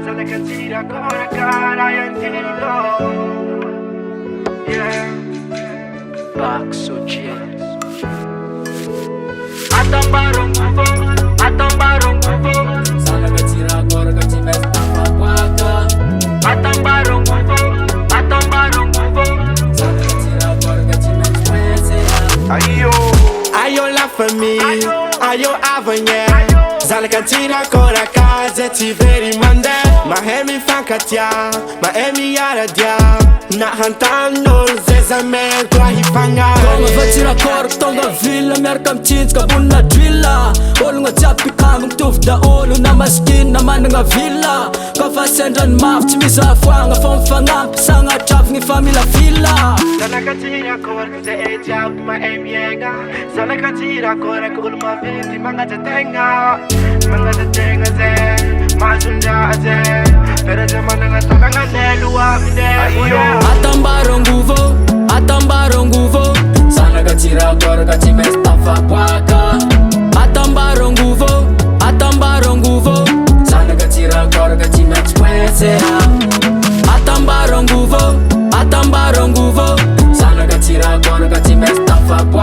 Sana Antsirakoraka Rayantilo. Yeah. Back so chill. Atang barong uvo, atang barong uvo. Sana Antsirakoraka MASKIN Atang barong uvo, atang barong uvo. Sana Antsirakoraka MASKIN Ayo la famille, ayo avenir. Sana Antsirakoraka zeti veri mande. Mahemi fankatia, mahemi yaradia. Na hantanol zezame kwa hifanga. Tonga Antsirakoraka tonga villa miaraka mitsinjaka bonina drilla. Olona jiaby pikamo mitovy daolo na maskin na manana villa. Kafa sendrany mafy tsy misy afoagna fa mifagnampy sagnatravigny fa mila villa. Sana Antsirakoraka zay jiaby mahay miaigna. Sana Antsirakoraka olo maventy magnaja-tegna zay mahazondra zay. Pero zay manana tagnana nelo amine. Atambarong uvo, atambarong uvo. Sana Antsirakoraka MASKIN Atambarong uvo, atambarong uvo. Sana Antsirakoraka MASKIN Atambarong uvo, atambarong uvo. Sana Antsirakoraka MASKIN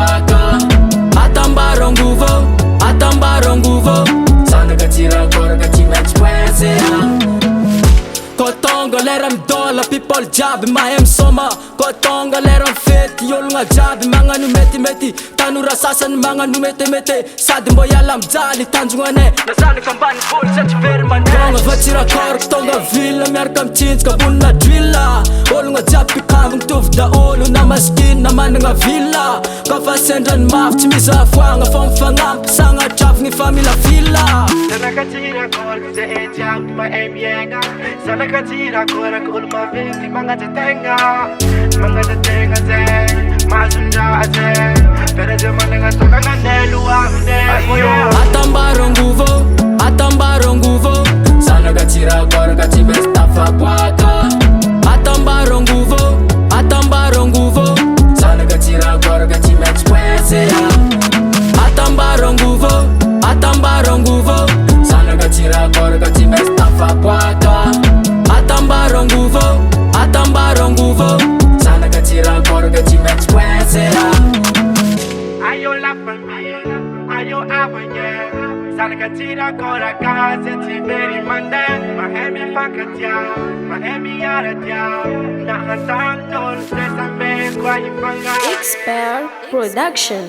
Atambarong uvo, atambarong uvo. Sana Antsirakoraka MASKIN Kotonga lera midola people jiaby mahay misoma. Kotonga lera mifety olona jiaby magnano metimety. Tanora sasany magnano metemete sady mbô hiala mijaly tanjognanay. Nazanaka ambany voly satry very mandeha. Tonga Antsirakoraka tonga villa miaraka mitsinjaka bonina drilla. Olona jiaby pikamo mitovy daolo na maskin na manana villa. Kafa sendrany mafy tsy misy afoagna fa mifagnampy sagnatravigny fa mila villa. Sana Antsirakoraka zay jiaby mahay miaigna. Sana Antsirakoraka olo maventy magnaja-tegna zay mahazondra zay. Pero zay manana tagnana nelo amine. Atambarong uvo, atambarong uvo. Sana Antsirakoraka MASKIN Atambarong uvo, atambarong uvo. Sana Antsirakoraka MASKIN Atambarong uvo, atambarong uvo. Sana Antsirakoraka MASKIN Atambarong uvo, atambarong uvo. Sana Antsirakoraka MASKIN Ayo la famille, ayo avenir. Sana Antsirakoraka zeti veri mande. Mahemi fankatia, mahemi yaradia. Na hantanol zezame kwa hifanga. Expert Production.